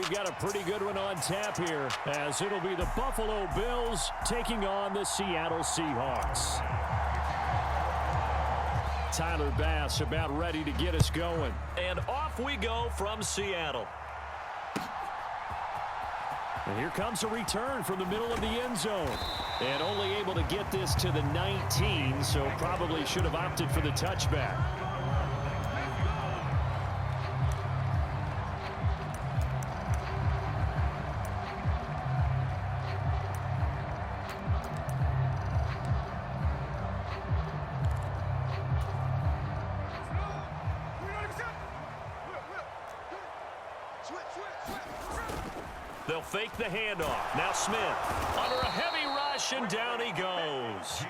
we've got a pretty good one on tap here, as it'll be the Buffalo Bills taking on the Seattle Seahawks. Tyler Bass about ready to get us going. And off we go from Seattle. And here comes a return from the middle of the end zone. And only able to get this to the 19, so probably should have opted for the touchback. They'll fake the handoff. Now Smith under a heavy rush, and down he goes.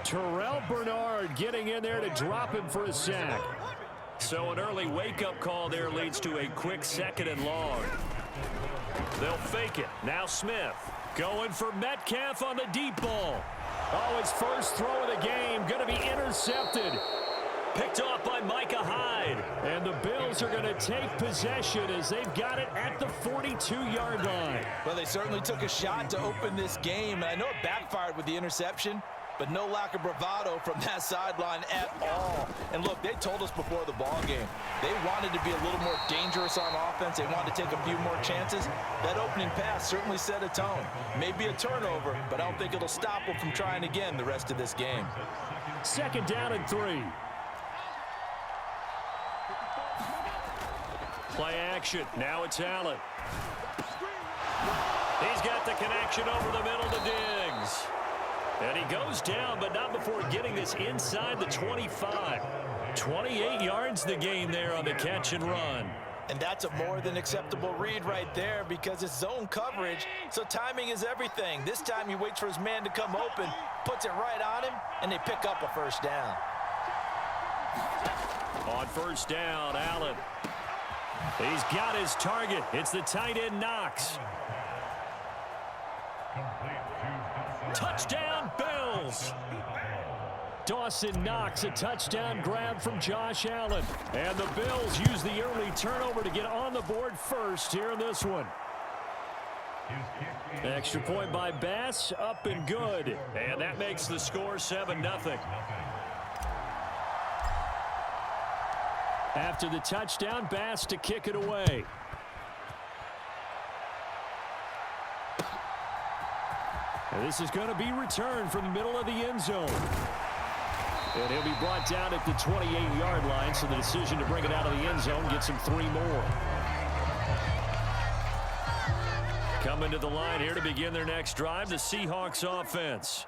Terrell Bernard getting in there to drop him for a sack. So an early wake-up call there leads to a quick 2nd and long. They'll fake it. Now Smith going for Metcalf on the deep ball. Oh, his first throw of the game going to be intercepted. picked off by Micah Hyde. And the Bills are going to take possession as they've got it at the 42-yard line. Well, they certainly took a shot to open this game. And I know it backfired with the interception, but no lack of bravado from that sideline at all. And look, they told us before the ball game, they wanted to be a little more dangerous on offense. They wanted to take a few more chances. That opening pass certainly set a tone. Maybe a turnover, but I don't think it'll stop them from trying again the rest of this game. 2nd down and 3. Play action. Now it's Allen. He's got the connection over the middle to Diggs. And he goes down, but not before getting this inside the 25. 28 yards the gain there on the catch and run. And that's a more than acceptable read right there because it's zone coverage, so timing is everything. This time he waits for his man to come open, puts it right on him, and they pick up a first down. On first down, Allen. He's got his target. It's the tight end, Knox. Touchdown, Bills. Dawson Knox, a touchdown grab from Josh Allen. And the Bills use the early turnover to get on the board first here in this one. Extra point by Bass, up and good. And that makes the score 7-0. After the touchdown, Bass to kick it away. And this is going to be returned from the middle of the end zone. And he'll be brought down at the 28-yard line, so the decision to bring it out of the end zone gets him 3 more. Coming to the line here to begin their next drive, the Seahawks offense.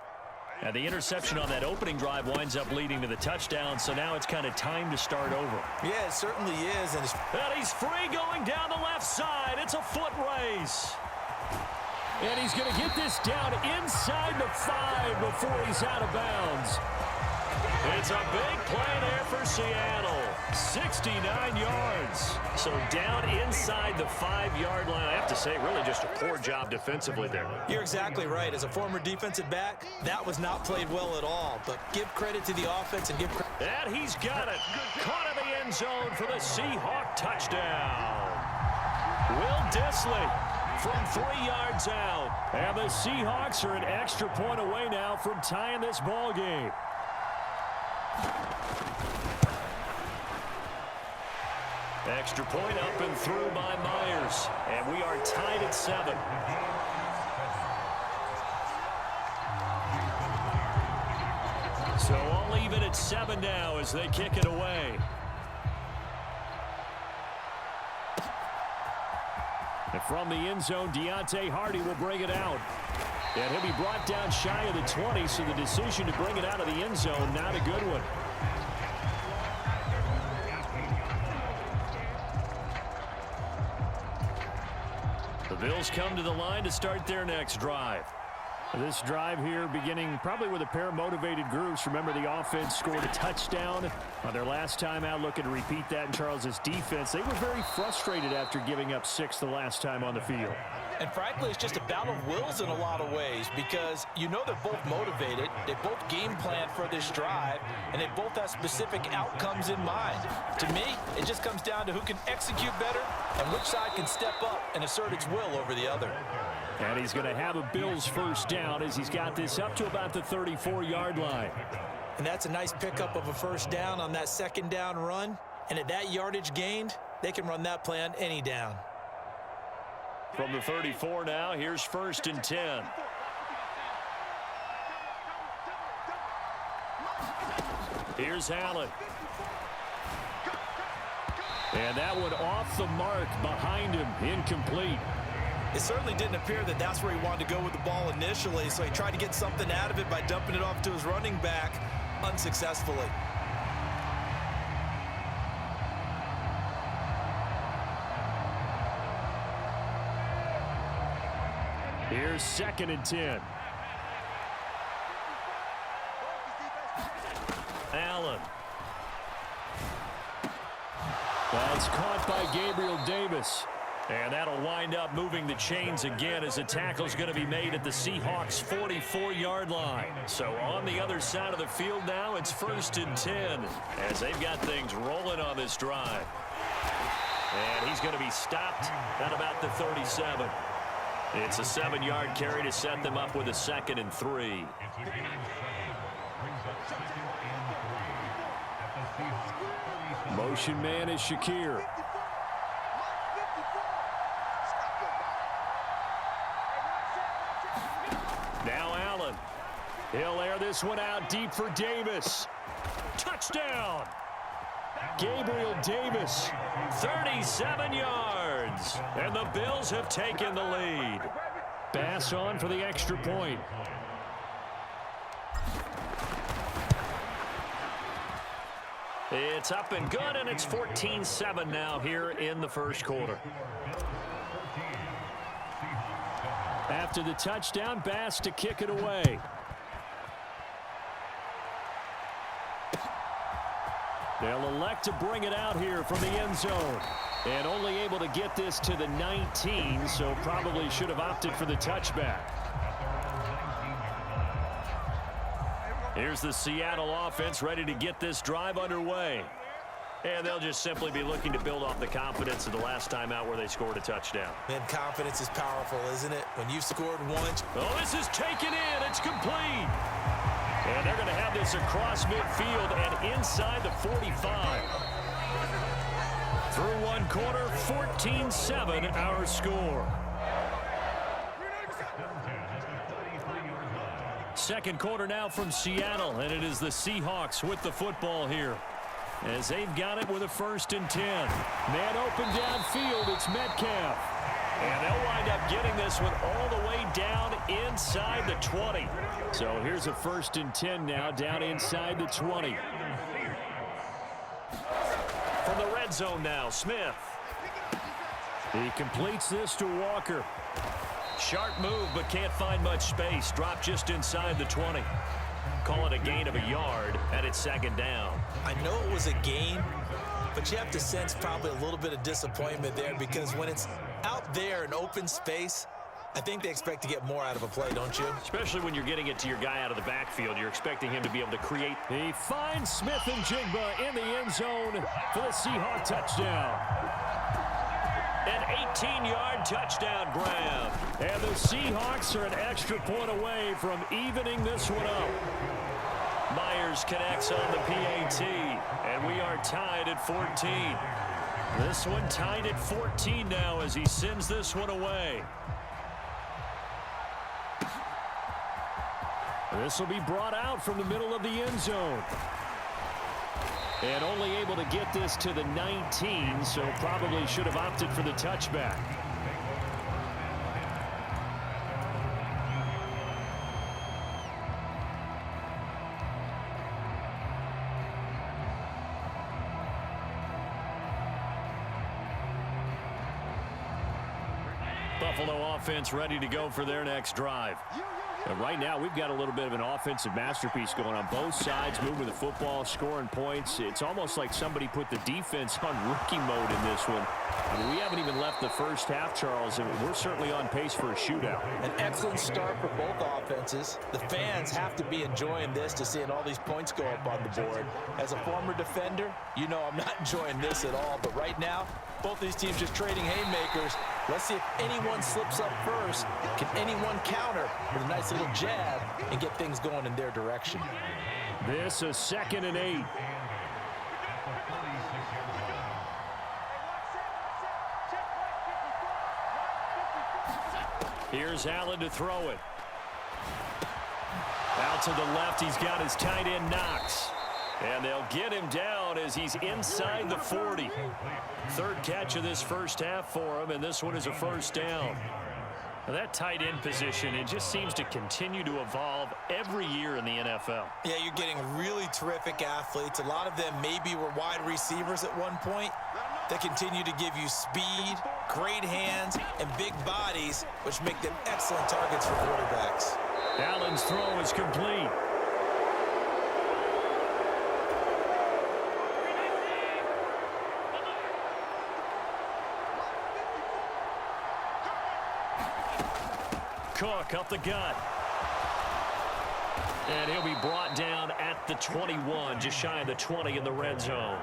And the interception on that opening drive winds up leading to the touchdown, so now it's kind of time to start over. Yeah, it certainly is. And he's free going down the left side. It's a foot race. And he's going to get this down inside the 5 before he's out of bounds. It's a big play there for Seattle. 69 yards. So down inside the 5-yard line. I have to say, really just a poor job defensively there. You're exactly right. As a former defensive back, that was not played well at all. But give credit to the offense and give credit. And he's got it. Caught in the end zone for the Seahawk touchdown. Will Dissly from 3 yards out. And the Seahawks are an extra point away now from tying this ball game. Extra point up and through by Myers. And we are tied at 7. So all even at 7 now as they kick it away. And from the end zone, Deontay Hardy will bring it out. And he'll be brought down shy of the 20, so the decision to bring it out of the end zone, not a good one. The Bills come to the line to start their next drive. This drive here beginning probably with a pair of motivated groups. Remember, the offense scored a touchdown on their last time out, looking to repeat that in Charles's defense. They were very frustrated after giving up 6 the last time on the field. And frankly, it's just a battle of wills in a lot of ways because you know they're both motivated, they both game plan for this drive, and they both have specific outcomes in mind. To me, it just comes down to who can execute better and which side can step up and assert its will over the other. And he's going to have a Bills first down as he's got this up to about the 34-yard line. And that's a nice pickup of a first down on that second down run. And at that yardage gained, they can run that play on any down. From the 34 now, here's 1st and 10. Here's Allen. And that one off the mark behind him, incomplete. It certainly didn't appear that that's where he wanted to go with the ball initially, so he tried to get something out of it by dumping it off to his running back unsuccessfully. Here's 2nd and 10. Allen. That's caught by Gabriel Davis. And that'll wind up moving the chains again as the tackle's going to be made at the Seahawks' 44-yard line. So on the other side of the field now, it's 1st and 10 as they've got things rolling on this drive. And he's going to be stopped at about the 37. It's a 7-yard carry to set them up with a 2nd and 3. Motion man is Shakir. Now Allen. He'll air this one out deep for Davis. Touchdown! Gabriel Davis. 37 yards. And the Bills have taken the lead. Bass on for the extra point. It's up and good, and it's 14-7 now here in the first quarter. After the touchdown, Bass to kick it away. They'll elect to bring it out here from the end zone. And only able to get this to the 19, so probably should have opted for the touchback. Here's the Seattle offense ready to get this drive underway. And they'll just simply be looking to build off the confidence of the last time out where they scored a touchdown. Man, confidence is powerful, isn't it? When you've scored once. Oh, this is taken in. It's complete. And they're going to have this across midfield and inside the 45. Through one quarter, 14-7 our score. Second quarter now from Seattle, and it is the Seahawks with the football here. As they've got it with a 1st and 10. Man open downfield, it's Metcalf. And they'll wind up getting this one all the way down inside the 20. So here's a 1st and 10 now, down inside the 20. From the red zone now, Smith. He completes this to Walker. Sharp move, but can't find much space. Dropped just inside the 20. Call it a gain of a yard, and it's 2nd down. I know it was a gain, but you have to sense probably a little bit of disappointment there because when it's out there in open space, I think they expect to get more out of a play, don't you? Especially when you're getting it to your guy out of the backfield. You're expecting him to be able to create. He finds Smith and Jigba in the end zone for the Seahawk touchdown. An 18-yard touchdown grab. And the Seahawks are an extra point away from evening this one up. Myers connects on the PAT, and we are tied at 14. This one tied at 14 now as he sends this one away. This will be brought out from the middle of the end zone. And only able to get this to the 19, so probably should have opted for the touchback. Buffalo offense ready to go for their next drive. And right now, we've got a little bit of an offensive masterpiece going on both sides, moving the football, scoring points. It's almost like somebody put the defense on rookie mode in this one. I mean, we haven't even left the first half, Charles, and we're certainly on pace for a shootout. An excellent start for both offenses. The fans have to be enjoying this to seeing all these points go up on the board. As a former defender, you know I'm not enjoying this at all, but right now, both these teams just trading haymakers. Let's see if anyone slips up first. Can anyone counter with a nice little jab and get things going in their direction? This is 2nd and 8. Here's Allen to throw it. Out to the left, he's got his tight end Knox. And they'll get him down as he's inside the 40. Third catch of this first half for him, and this one is a first down. Now that tight end position, it just seems to continue to evolve every year in the NFL. Yeah, you're getting really terrific athletes. A lot of them maybe were wide receivers at one point. They continue to give you speed, great hands, and big bodies, which make them excellent targets for quarterbacks. Allen's throw is complete. Cook up the gut. And he'll be brought down at the 21, just shy of the 20 in the red zone.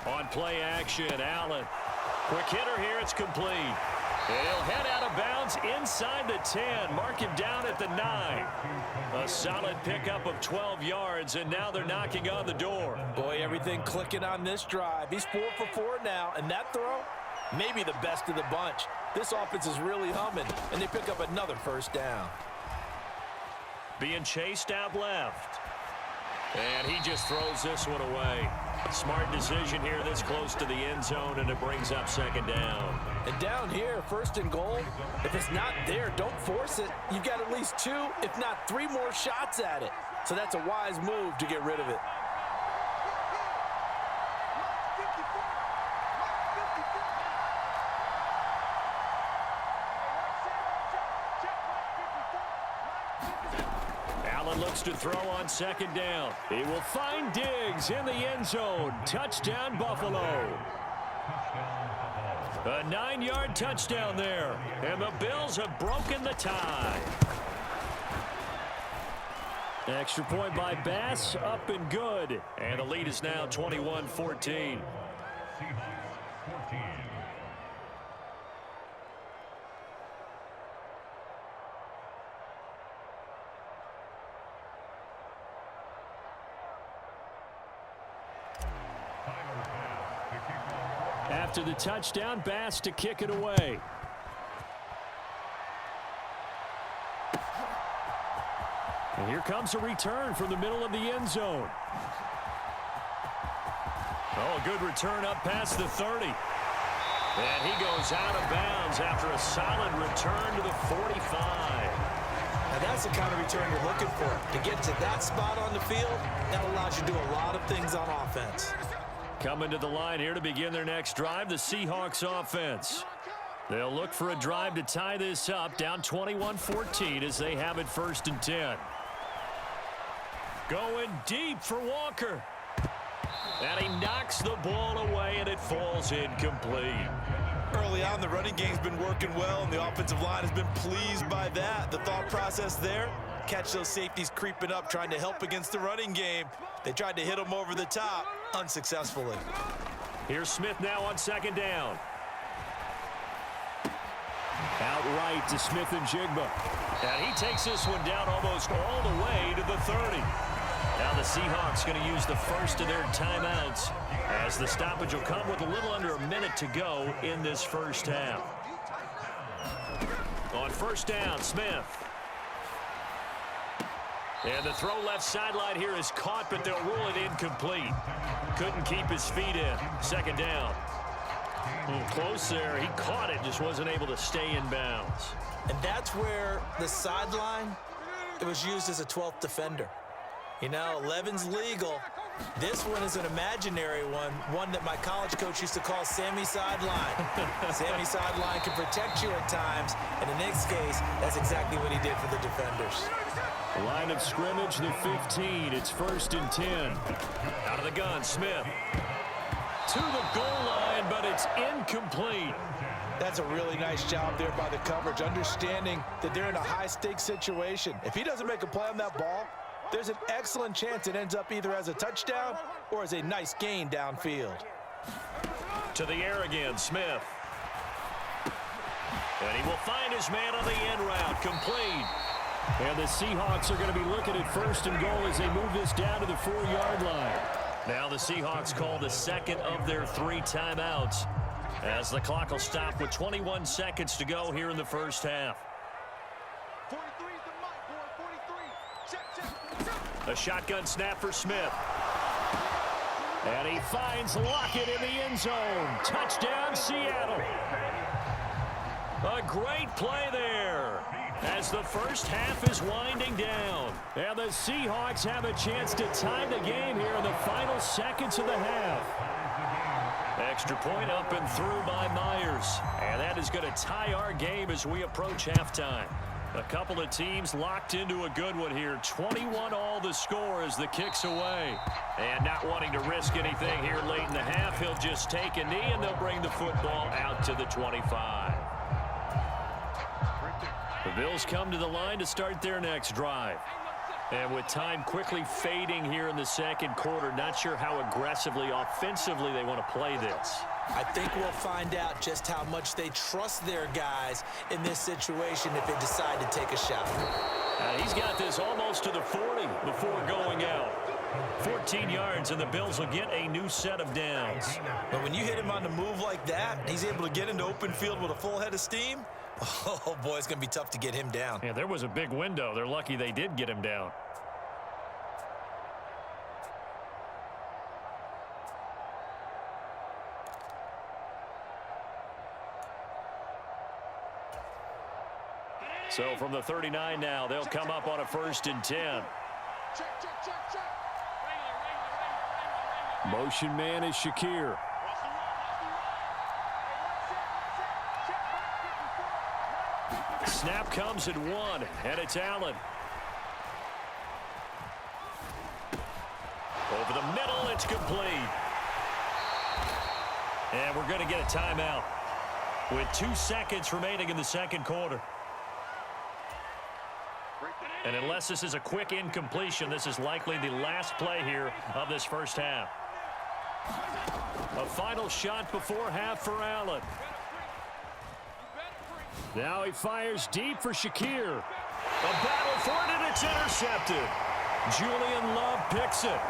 On play action, Allen. Quick hitter here, it's complete. And he'll head out of bounds inside the 10. Mark him down at the 9. A solid pickup of 12 yards, and now they're knocking on the door. Boy, everything clicking on this drive. He's 4 for 4 now, and that throw, maybe the best of the bunch. This offense is really humming, and they pick up another first down. Being chased out left. And he just throws this one away. Smart decision here this close to the end zone, and it brings up 2nd down. And down here, 1st and goal, if it's not there, don't force it. You've got at least 2, if not 3 more shots at it. So that's a wise move to get rid of it. Looks to throw on 2nd down. He will find Diggs in the end zone. Touchdown, Buffalo. A 9-yard touchdown there. And the Bills have broken the tie. Extra point by Bass, up and good. And the lead is now 21-14. After the touchdown, Bass to kick it away. And here comes a return from the middle of the end zone. Oh, a good return up past the 30. And he goes out of bounds after a solid return to the 45. Now that's the kind of return you're looking for. To get to that spot on the field, that allows you to do a lot of things on offense. Coming to the line here to begin their next drive, the Seahawks offense. They'll look for a drive to tie this up, down 21-14 as they have it 1st and 10. Going deep for Walker. And he knocks the ball away, and it falls incomplete. Early on, the running game's been working well, and the offensive line has been pleased by that. The thought process there, catch those safeties creeping up, trying to help against the running game. They tried to hit them over the top, unsuccessfully. Here's Smith now on 2nd down. Outright to Smith and Jigba. And he takes this one down almost all the way to the 30. Now the Seahawks going to use the first of their timeouts as the stoppage will come with a little under a minute to go in this first half. On 1st down, Smith. And the throw left sideline here is caught, but they'll rule it incomplete. Couldn't keep his feet in. 2nd down. Close there. He caught it, just wasn't able to stay in bounds. And that's where the sideline, it was used as a 12th defender. You know, 11's legal. This one is an imaginary one that my college coach used to call Sammy Sideline. Sammy Sideline can protect you at times, and in this case, that's exactly what he did for the defenders. Line of scrimmage, the 15. It's 1st and 10. Out of the gun, Smith. To the goal line, but it's incomplete. That's a really nice job there by the coverage, understanding that they're in a high-stakes situation. If he doesn't make a play on that ball, there's an excellent chance it ends up either as a touchdown or as a nice gain downfield. To the air again, Smith. And he will find his man on the end route, complete. And the Seahawks are going to be looking at 1st and goal as they move this down to the 4-yard line. Now the Seahawks call the second of their 3 timeouts, as the clock will stop with 21 seconds to go here in the first half. A shotgun snap for Smith. And he finds Lockett in the end zone. Touchdown, Seattle. A great play there as the first half is winding down. And the Seahawks have a chance to tie the game here in the final seconds of the half. Extra point up and through by Myers. And that is going to tie our game as we approach halftime. A couple of teams locked into a good one here. 21 all the score as the kick's away. And not wanting to risk anything here late in the half, he'll just take a knee and they'll bring the football out to the 25. The Bills come to the line to start their next drive. And with time quickly fading here in the second quarter, not sure how aggressively, offensively they want to play this. I think we'll find out just how much they trust their guys in this situation if they decide to take a shot. He's got this almost to the 40 before going out. 14 yards, and the Bills will get a new set of downs. But when you hit him on the move like that, he's able to get into open field with a full head of steam. Oh, boy, it's going to be tough to get him down. Yeah, there was a big window. They're lucky they did get him down. So from the 39 now, they'll come up on a 1st and 10. Motion man is Shakir. Snap comes at 1, and it's Allen. Over the middle, it's complete. And we're going to get a timeout with 2 seconds remaining in the second quarter. And unless this is a quick incompletion, this is likely the last play here of this first half. A final shot before half for Allen. Now he fires deep for Shakir. A battle for it, and it's intercepted. Julian Love picks it.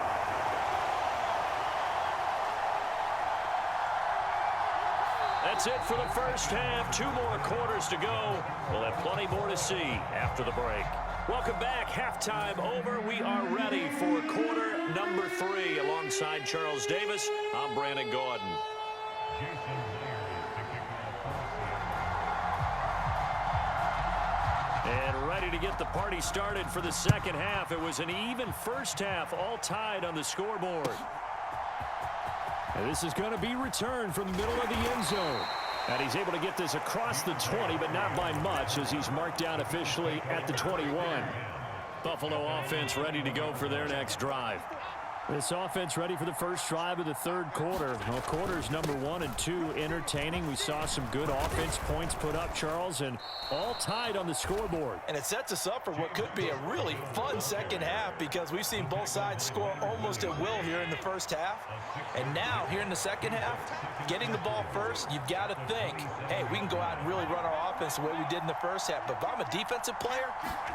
That's it for the first half. 2 more quarters to go. We'll have plenty more to see after the break. Welcome back. Halftime over. We are ready for quarter number 3. Alongside Charles Davis, I'm Brandon Gordon. And ready to get the party started for the second half. It was an even first half, all tied on the scoreboard. And this is going to be returned from the middle of the end zone. And he's able to get this across the 20, but not by much, as he's marked down officially at the 21. Buffalo offense ready to go for their next drive. This offense ready for the first drive of the third quarter. Well, quarters number 1 and 2 entertaining. We saw some good offense points put up, Charles, and all tied on the scoreboard. And it sets us up for what could be a really fun second half, because we've seen both sides score almost at will here in the first half. And now, here in the second half, getting the ball first, you've got to think, hey, we can go out and really run our offense the way we did in the first half. But if I'm a defensive player,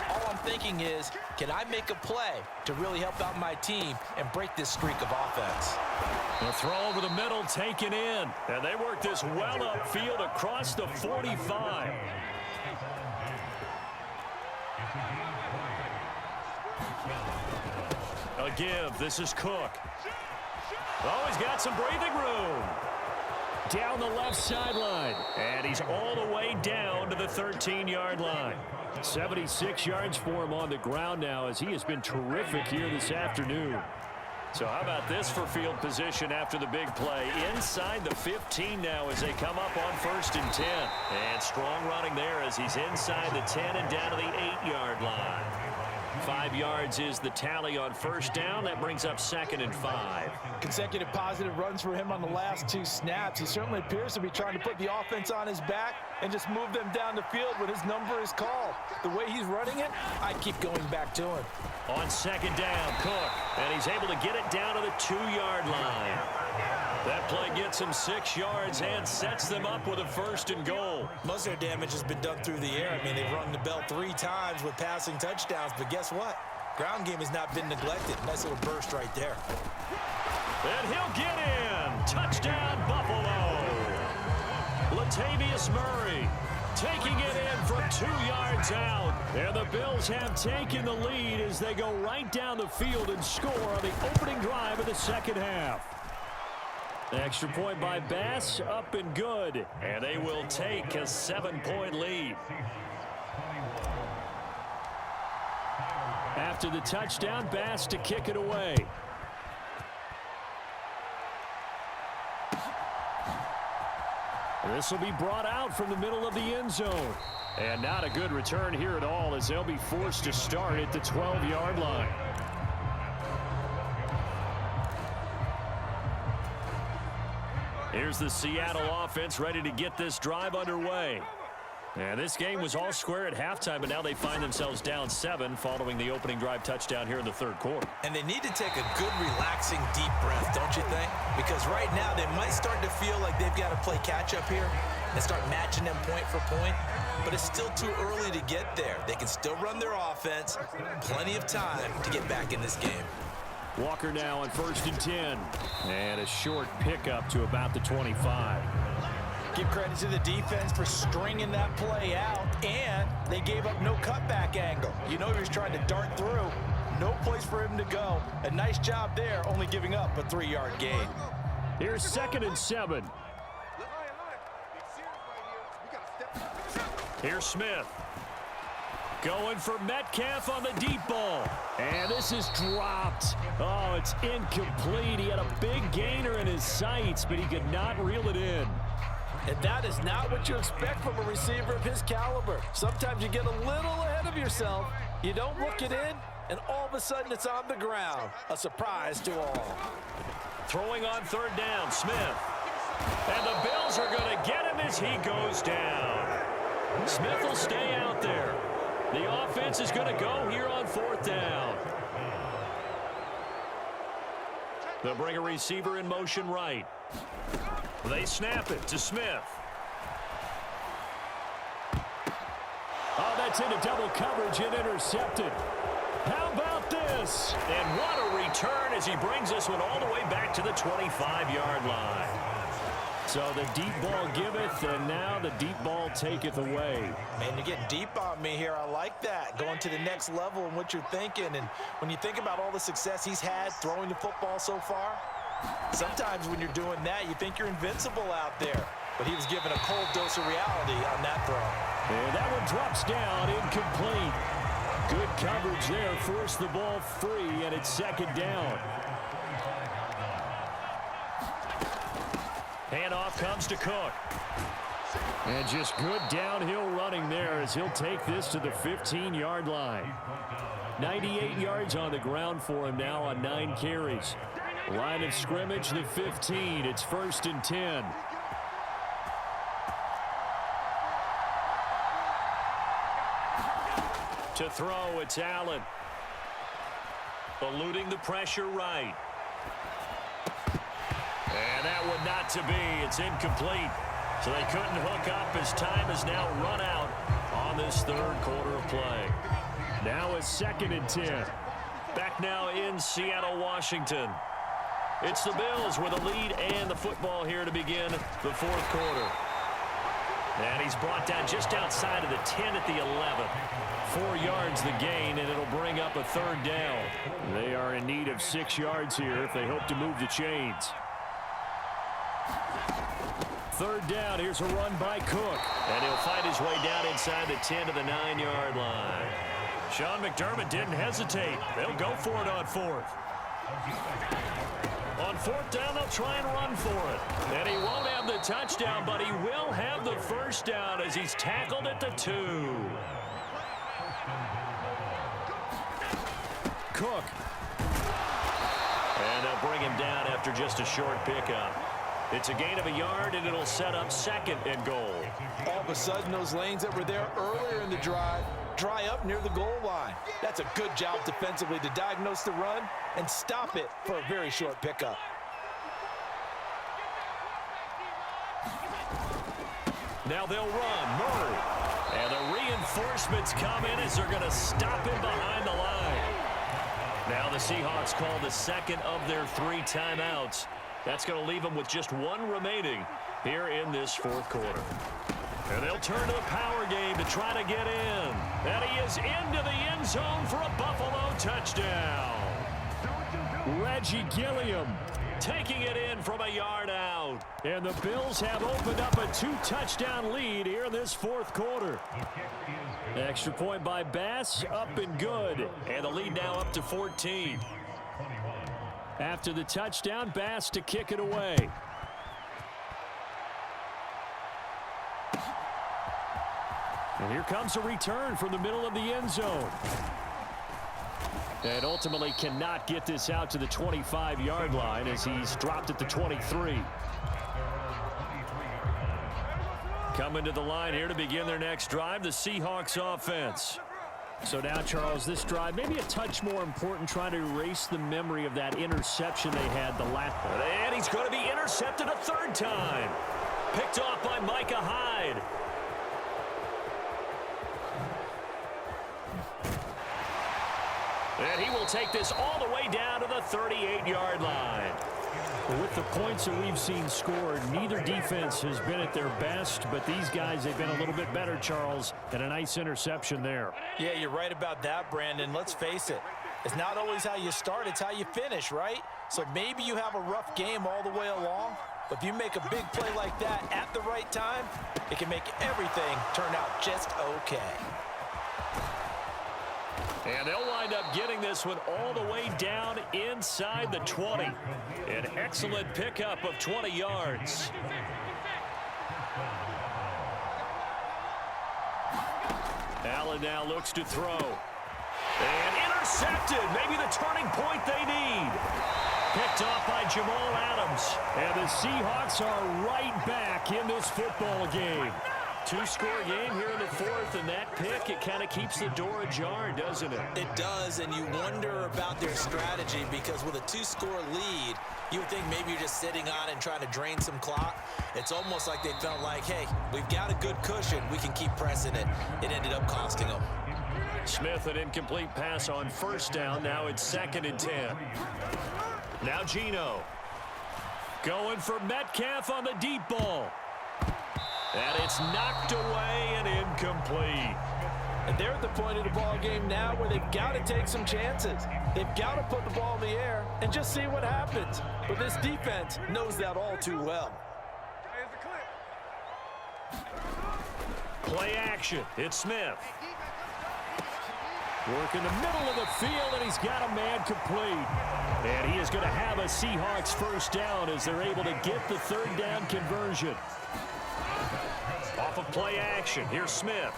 all I'm thinking is, can I make a play to really help out my team and break this streak of offense? The throw over the middle taken in. And they work this well upfield across the 45. A give. This is Cook. Oh, he's got some breathing room. Down the left sideline. And he's all the way down to the 13-yard line. 76 yards for him on the ground now, as he has been terrific here this afternoon. So how about this for field position after the big play? Inside the 15 now as they come up on 1st and 10. And strong running there as he's inside the 10 and down to the 8-yard line. 5 yards is the tally on 1st down. That brings up 2nd and 5. Consecutive positive runs for him on the last 2 snaps. He certainly appears to be trying to put the offense on his back and just move them down the field when his number is called. The way he's running it, I keep going back to him. On 2nd down, Cook, and he's able to get it down to the 2-yard line. That play gets him 6 yards and sets them up with a 1st and goal. Most of their damage has been done through the air. I mean, they've rung the bell 3 times with passing touchdowns, but guess what? Ground game has not been neglected. Nice little burst right there. And he'll get in. Touchdown, Buffalo. Latavius Murray taking it in from 2 yards out. And the Bills have taken the lead as they go right down the field and score on the opening drive of the 2nd half. Extra point by Bass, up and good. And they will take a 7-point lead. After the touchdown, Bass to kick it away. This will be brought out from the middle of the end zone. And not a good return here at all as they'll be forced to start at the 12-yard line. Here's the Seattle offense ready to get this drive underway. And this game was all square at halftime, but now they find themselves down 7 following the opening drive touchdown here in the 3rd quarter. And they need to take a good, relaxing, deep breath, don't you think? Because right now they might start to feel like they've got to play catch-up here and start matching them point for point. But it's still too early to get there. They can still run their offense. Plenty of time to get back in this game. Walker now on 1st and 10. And a short pickup to about the 25. Give credit to the defense for stringing that play out, and they gave up no cutback angle. You know he was trying to dart through. No place for him to go. A nice job there, only giving up a 3-yard gain. Here's 2nd and 7. Here's Smith. Going for Metcalf on the deep ball. And this is dropped. Oh, it's incomplete. He had a big gainer in his sights, but he could not reel it in. And that is not what you expect from a receiver of his caliber. Sometimes you get a little ahead of yourself. You don't look it in, and all of a sudden it's on the ground. A surprise to all. Throwing on 3rd down, Smith. And the Bills are going to get him as he goes down. Smith will stay out there. The offense is going to go here on 4th down. They'll bring a receiver in motion right. They snap it to Smith. Oh, that's into double coverage and intercepted. How about this? And what a return as he brings this one all the way back to the 25-yard line. So the deep ball giveth, and now the deep ball taketh away. Man, you're getting deep on me here. I like that. Going to the next level in what you're thinking. And when you think about all the success he's had throwing the football so far, sometimes when you're doing that, you think you're invincible out there. But he was given a cold dose of reality on that throw. And that one drops down, incomplete. Good coverage there, forced the ball free, and it's 2nd down. Handoff comes to Cook. And just good downhill running there as he'll take this to the 15-yard line. 98 yards on the ground for him now on 9 carries. Line of scrimmage, the 15. It's 1st and 10. To throw, it's Allen. Eluding the pressure right. And that one not to be. It's incomplete. So they couldn't hook up as time has now run out on this 3rd quarter of play. Now it's 2nd and 10. Back now in Seattle, Washington. It's the Bills with a lead and the football here to begin the 4th quarter. And he's brought down just outside of the 10 at the 11. 4 yards the gain, and it'll bring up a 3rd down. They are in need of 6 yards here if they hope to move the chains. third down. Here's a run by Cook. And he'll fight his way down inside the 10 to the 9-yard line. Sean McDermott didn't hesitate. They'll go for it on fourth. On fourth down, they'll try and run for it. And he won't have the touchdown, but he will have the first down as he's tackled at the 2. Cook. And they'll bring him down after just a short pickup. It's a gain of a yard, and it'll set up second and goal. All of a sudden, those lanes that were there earlier in the drive dry up near the goal line. That's a good job defensively to diagnose the run and stop it for a very short pickup. Now they'll run. Murray. And the reinforcements come in as they're going to stop him behind the line. Now the Seahawks call the second of their 3 timeouts. That's going to leave them with just 1 remaining here in this fourth quarter. And they'll turn to the power game to try to get in. And he is into the end zone for a Buffalo touchdown. Reggie Gilliam taking it in from a yard out. And the Bills have opened up a 2-touchdown lead here in this fourth quarter. Extra point by Bass, up and good. And the lead now up to 14. After the touchdown, Bass to kick it away. And here comes a return from the middle of the end zone. And ultimately cannot get this out to the 25-yard line as he's dropped at the 23. Coming to the line here to begin their next drive, the Seahawks offense. So now, Charles, this drive maybe a touch more important, trying to erase the memory of that interception they had the last. And he's going to be intercepted a third time. Picked off by Micah Hyde. And he will take this all the way down to the 38-yard line. With the points that we've seen scored, neither defense has been at their best, but these guys, they've been a little bit better, Charles, and a nice interception there. Yeah, you're right about that, Brandon. Let's face it. It's not always how you start, it's how you finish, right? So maybe you have a rough game all the way along, but if you make a big play like that at the right time, it can make everything turn out just okay. And they'll wind up getting this one all the way down inside the 20. An excellent pickup of 20 yards. Allen now looks to throw. And intercepted. Maybe the turning point they need. Picked off by Jamal Adams. And the Seahawks are right back in this football game. 2-score game here in the fourth, and that pick, it kind of keeps the door ajar, doesn't it? It does, and you wonder about their strategy because with a 2-score lead, you would think maybe you're just sitting on it and trying to drain some clock. It's almost like they felt like, hey, we've got a good cushion. We can keep pressing it. It ended up costing them. Smith, an incomplete pass on first down. Now it's 2nd and 10. Now Geno. Going for Metcalf on the deep ball. And it's knocked away and incomplete. And they're at the point of the ball game now where they've got to take some chances. They've got to put the ball in the air and just see what happens. But this defense knows that all too well. Play action. It's Smith. Work in the middle of the field, and he's got a man complete. And he is going to have a Seahawks first down as they're able to get the third down conversion. Off of play action. Here's Smith.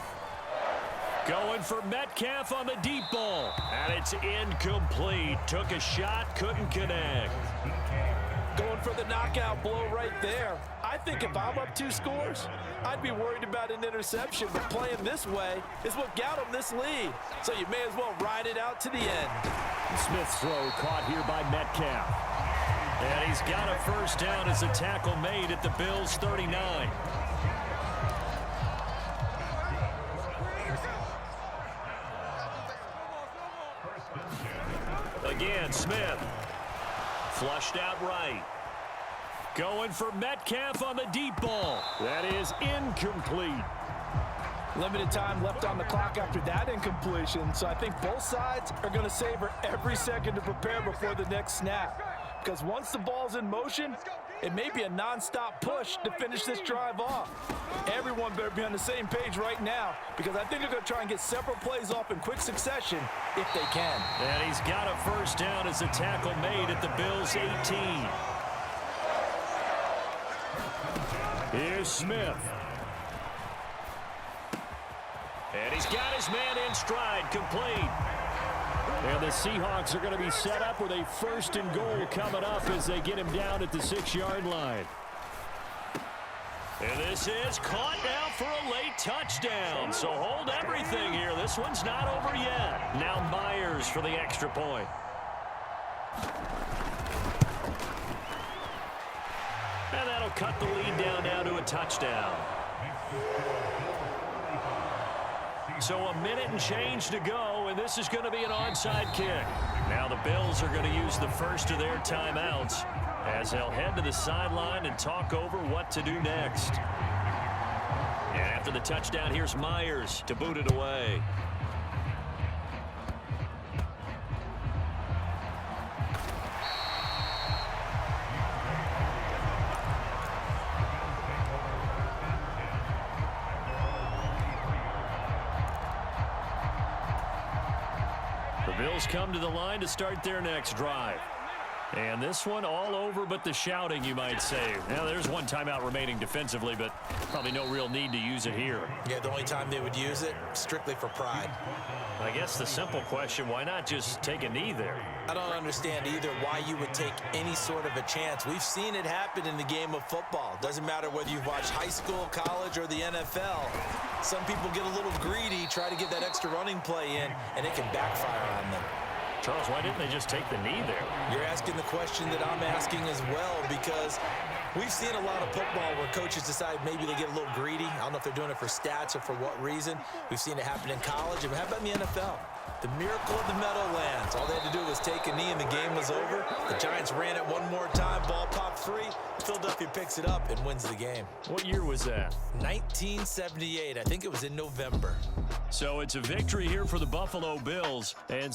Going for Metcalf on the deep ball. And it's incomplete. Took a shot, couldn't connect. Going for the knockout blow right there. I think if I'm up 2 scores, I'd be worried about an interception, but playing this way is what got him this lead. So you may as well ride it out to the end. Smith's throw caught here by Metcalf. And he's got a first down as a tackle made at the Bills' 39. Again, Smith. Flushed out right. Going for Metcalf on the deep ball. That is incomplete. Limited time left on the clock after that incompletion, so I think both sides are going to savor every second to prepare before the next snap. Because once the ball's in motion, It may be a non-stop push to finish this drive off. Everyone better be on the same page right now because I think they're going to try and get several plays off in quick succession if they can. And he's got a first down as a tackle made at the Bills' 18. Here's Smith. And he's got his man in stride, complete. And the Seahawks are going to be set up with a 1st and goal coming up as they get him down at the 6-yard line. And this is caught now for a late touchdown. So hold everything here. This one's not over yet. Now Myers for the extra point. And that'll cut the lead down now to a touchdown. So a minute and change to go, and this is going to be an onside kick. Now the Bills are going to use the first of their timeouts as they'll head to the sideline and talk over what to do next. And after the touchdown, here's Myers to boot it away. The Bills come to the line to start their next drive. And this one all over but the shouting, you might say. Now, there's one timeout remaining defensively, but probably no real need to use it here. Yeah, the only time they would use it, strictly for pride. I guess the simple question, why not just take a knee there? I don't understand either why you would take any sort of a chance. We've seen it happen in the game of football. Doesn't matter whether you've watched high school, college, or the NFL. Some people get a little greedy, try to get that extra running play in, and it can backfire on them. Charles, why didn't they just take the knee there? You're asking the question that I'm asking as well, because we've seen a lot of football where coaches decide maybe they get a little greedy. I don't know if they're doing it for stats or for what reason. We've seen it happen in college. And how about in the NFL? The miracle of the Meadowlands. All they had to do was take a knee and the game was over. The Giants ran it one more time. Ball popped free. Philadelphia picks it up and wins the game. What year was that? 1978. I think it was in November. So it's a victory here for the Buffalo Bills. And